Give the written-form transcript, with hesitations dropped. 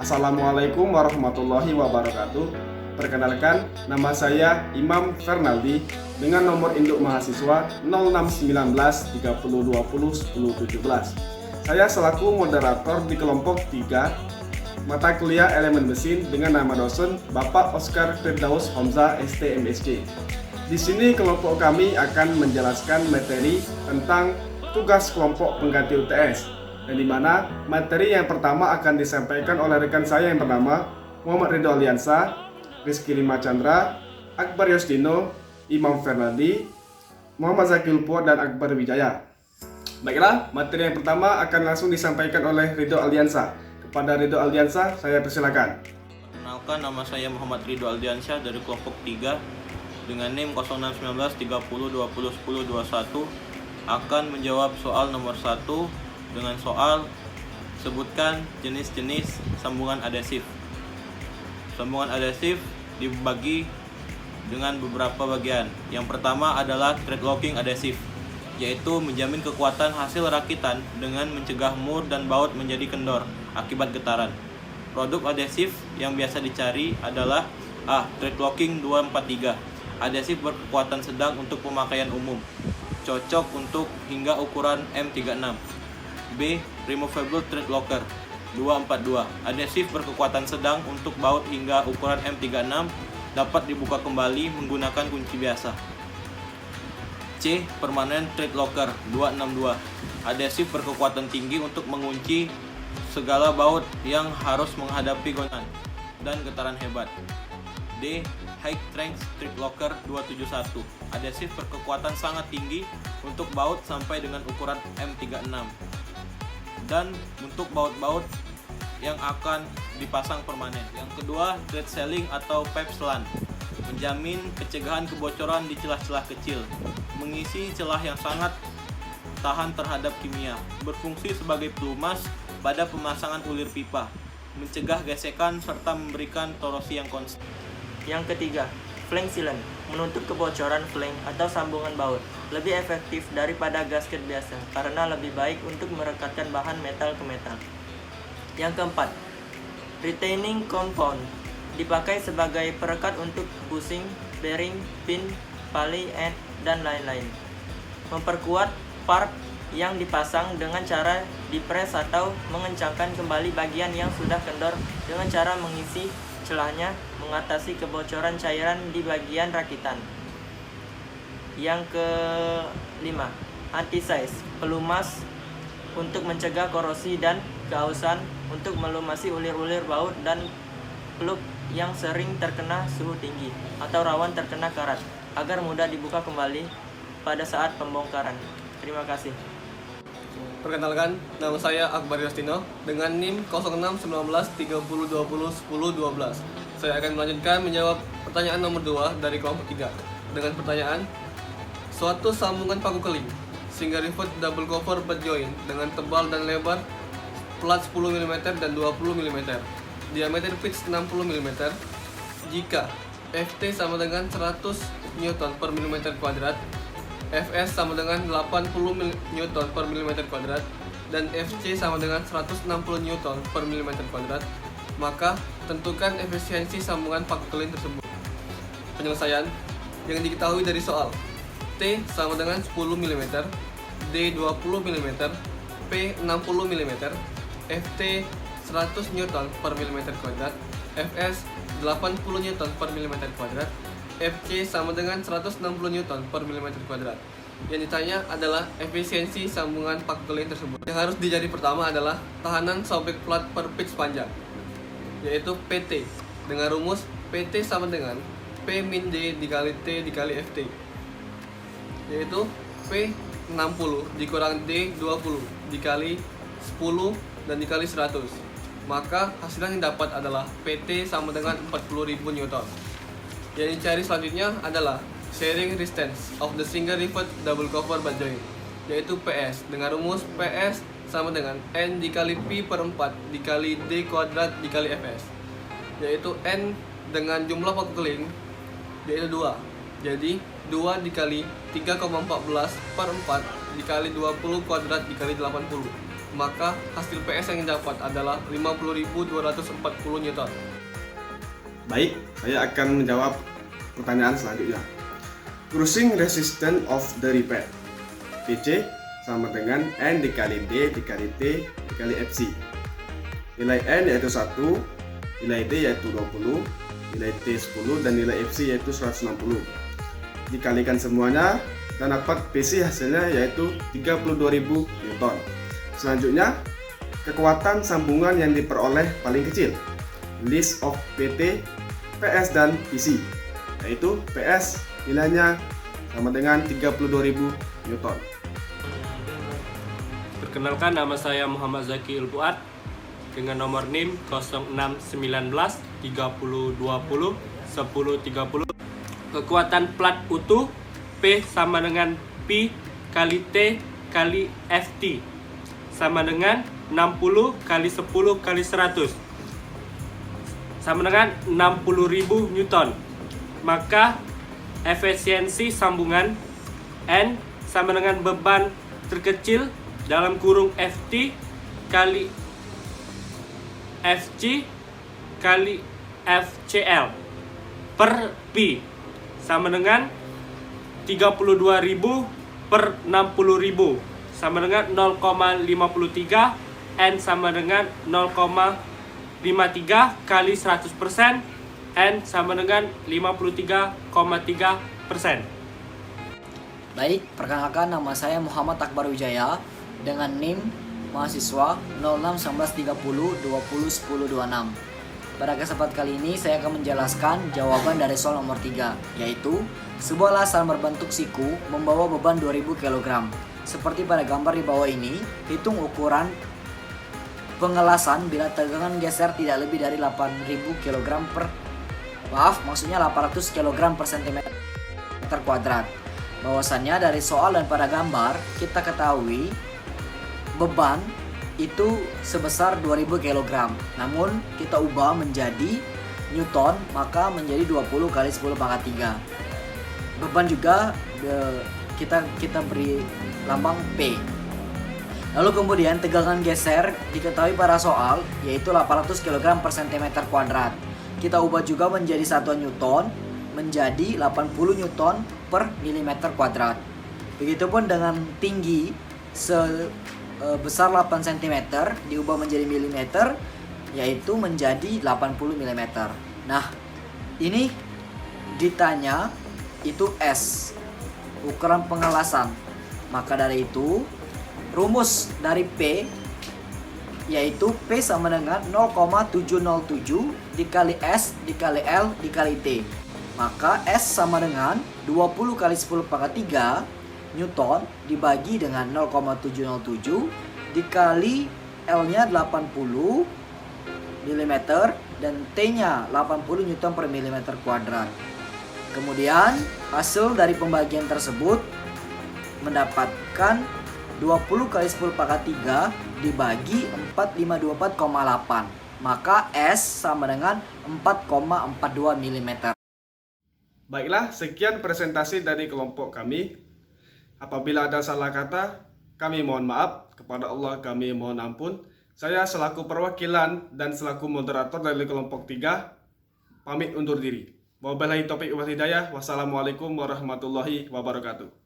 Assalamualaikum warahmatullahi wabarakatuh. Perkenalkan, nama saya Imam Fernaldi dengan nomor induk mahasiswa 0619 30 20 10 17. Saya selaku moderator di kelompok 3 mata kuliah elemen mesin dengan nama dosen Bapak Oscar Firdaus Hamzah STMSC. Di sini kelompok kami akan menjelaskan materi tentang tugas kelompok pengganti UTS, dan di mana materi yang pertama akan disampaikan oleh rekan saya yang bernama Muhammad Ridho Aliansa, Rizky Lima Chandra, Akbar Yosdino, Imam Fernaldi, Muhammad Zakil Puat, dan Akbar Wijaya. Baiklah, materi yang pertama akan langsung disampaikan oleh Ridho Aliansa. Kepada Ridho Aliansa, saya persilakan. Perkenalkan, nama saya Muhammad Ridho Aliansyah dari kelompok 3 dengan NIM 0619 30 20 10 21 akan menjawab soal nomor 1 dengan soal sebutkan jenis-jenis sambungan adhesif. Sambungan adhesif dibagi dengan beberapa bagian. Yang pertama adalah thread locking adhesif, yaitu menjamin kekuatan hasil rakitan dengan mencegah mur dan baut menjadi kendor akibat getaran. Produk adhesif yang biasa dicari adalah A. Thread locking 243, adhesif berkekuatan sedang untuk pemakaian umum, cocok untuk hingga ukuran M36. B. Removable thread locker 242, adhesif berkekuatan sedang untuk baut hingga ukuran M36, dapat dibuka kembali menggunakan kunci biasa. C. Permanent thread locker 262, adhesif berkekuatan tinggi untuk mengunci segala baut yang harus menghadapi goncangan dan getaran hebat. D. High strength thread locker 271, adhesif berkekuatan sangat tinggi untuk baut sampai dengan ukuran M36 dan untuk baut-baut yang akan dipasang permanen. Yang kedua, thread sealing atau pipe sealant, menjamin pencegahan kebocoran di celah-celah kecil, mengisi celah yang sangat tahan terhadap kimia, berfungsi sebagai pelumas pada pemasangan ulir pipa, mencegah gesekan serta memberikan torosi yang konstan. Yang ketiga, flank sealant, menutup kebocoran flank atau sambungan baut, lebih efektif daripada gasket biasa karena lebih baik untuk merekatkan bahan metal ke metal. Yang keempat, retaining compound, dipakai sebagai perekat untuk bushing, bearing, pin, pulley, dan lain-lain. Memperkuat part yang dipasang dengan cara dipres atau mengencangkan kembali bagian yang sudah kendor dengan cara mengisi celahnya, mengatasi kebocoran cairan di bagian rakitan. Yang kelima, anti-seize, pelumas untuk mencegah korosi dan keausan, untuk melumasi ulir-ulir baut dan plug yang sering terkena suhu tinggi atau rawan terkena karat, agar mudah dibuka kembali pada saat pembongkaran. Terima kasih. Perkenalkan, nama saya Akbar Yosdino dengan NIM 0619 30 20 10 12. Saya akan melanjutkan menjawab pertanyaan nomor 2 dari kelompok 3 dengan pertanyaan: suatu sambungan paku keling single rivet double cover butt joint dengan tebal dan lebar plat 10 mm dan 20 mm, diameter pitch 60 mm, jika Ft sama dengan 100 Newton per mm kuadrat, Fs sama dengan 80 Newton per mm kuadrat, dan Fc sama dengan 160 Newton per mm kuadrat, maka tentukan efisiensi sambungan paku keling tersebut. Penyelesaian yang diketahui dari soal: T sama dengan 10 mm, D 20 mm, P 60 mm, Ft 100 Newton per mm kuadrat, Fs 80 Newton per mm kuadrat, Fc sama dengan 160 Newton per mm kuadrat. Yang ditanya adalah efisiensi sambungan paku keling tersebut. Yang harus dicari pertama adalah tahanan sobek plat per pitch panjang, yaitu PT, dengan rumus PT sama dengan P min D dikali T dikali Ft, yaitu P 60 dikurang D 20 dikali 10 dan dikali 100. Maka hasilnya yang dapat adalah PT sama dengan 40.000 Newton. Yang dicari selanjutnya adalah sharing resistance of the single rivet double cover butt joint, yaitu PS, dengan rumus PS sama dengan N dikali Pi per 4 dikali D kuadrat dikali Fs, yaitu N dengan jumlah paku keling yaitu 2, jadi 2 dikali 3,14 per 4 dikali 20 kuadrat dikali 80, maka hasil PS yang didapat adalah 50.240 Newton. Baik, saya akan menjawab pertanyaan selanjutnya. Cruising resistance of the repeat PC sama dengan N dikali D dikali T dikali FC. Nilai N yaitu 1, nilai D yaitu 20, nilai T 10, dan nilai FC yaitu 160. Dikalikan semuanya dan dapat PC hasilnya yaitu 32.000 Newton. Selanjutnya, kekuatan sambungan yang diperoleh paling kecil. List of PT, PS, dan PC, yaitu PS nilainya sama dengan 32.000 Newton. Perkenalkan, nama saya Muhammad Zaki Ulfuad dengan nomor NIM 0619 3020 1030. Kekuatan plat utuh P sama dengan P kali T kali FT sama dengan 60 kali 10 kali 100 sama dengan 60.000 Newton. Maka efisiensi sambungan N sama dengan beban terkecil dalam kurung FT kali FC kali FCL per P sama dengan 32.000 per 60.000 sama dengan 0,53. N sama dengan 0,53 kali 100%. N sama dengan 53,3%. Baik, perkenalkan, nama saya Muhammad Akbar Wijaya dengan NIM mahasiswa 061930201026. Pada kesempatan kali ini saya akan menjelaskan jawaban dari soal nomor 3, yaitu sebuah lasan berbentuk siku membawa beban 2000 kg. Seperti pada gambar di bawah ini, hitung ukuran pengelasan bila tegangan geser tidak lebih dari 800 kg per 800 kg per cm kuadrat. Bahwasannya dari soal dan pada gambar kita ketahui beban itu sebesar 2000 kg. Namun kita ubah menjadi Newton, maka menjadi 20 kali 10 pangkat 3. Beban juga kita beri lambang P. Lalu kemudian tegangan geser diketahui pada soal yaitu 800 kg per cm kuadrat. Kita ubah juga menjadi satuan Newton menjadi 80 Newton per mm kuadrat. Begitupun dengan tinggi sebesar 8 cm diubah menjadi milimeter yaitu menjadi 80 mm. Nah, ini ditanya itu S, ukuran pengelasan. Maka dari itu rumus dari P yaitu P sama dengan 0,707 dikali S dikali L dikali T. Maka S sama dengan 20 kali 10 pangkat 3 Newton dibagi dengan 0,707 dikali L-nya 80 mm dan T-nya 80 Newton per mm kuadrat. Kemudian hasil dari pembagian tersebut mendapatkan 20 kali 10 pangkat 3 dibagi 4524,8. Maka S sama dengan 4,42 mm. Baiklah, sekian presentasi dari kelompok kami. Apabila ada salah kata, kami mohon maaf. Kepada Allah kami mohon ampun. Saya selaku perwakilan dan selaku moderator dari kelompok 3 pamit undur diri. Wabillahi taufiq wal hidayah. Wassalamualaikum warahmatullahi wabarakatuh.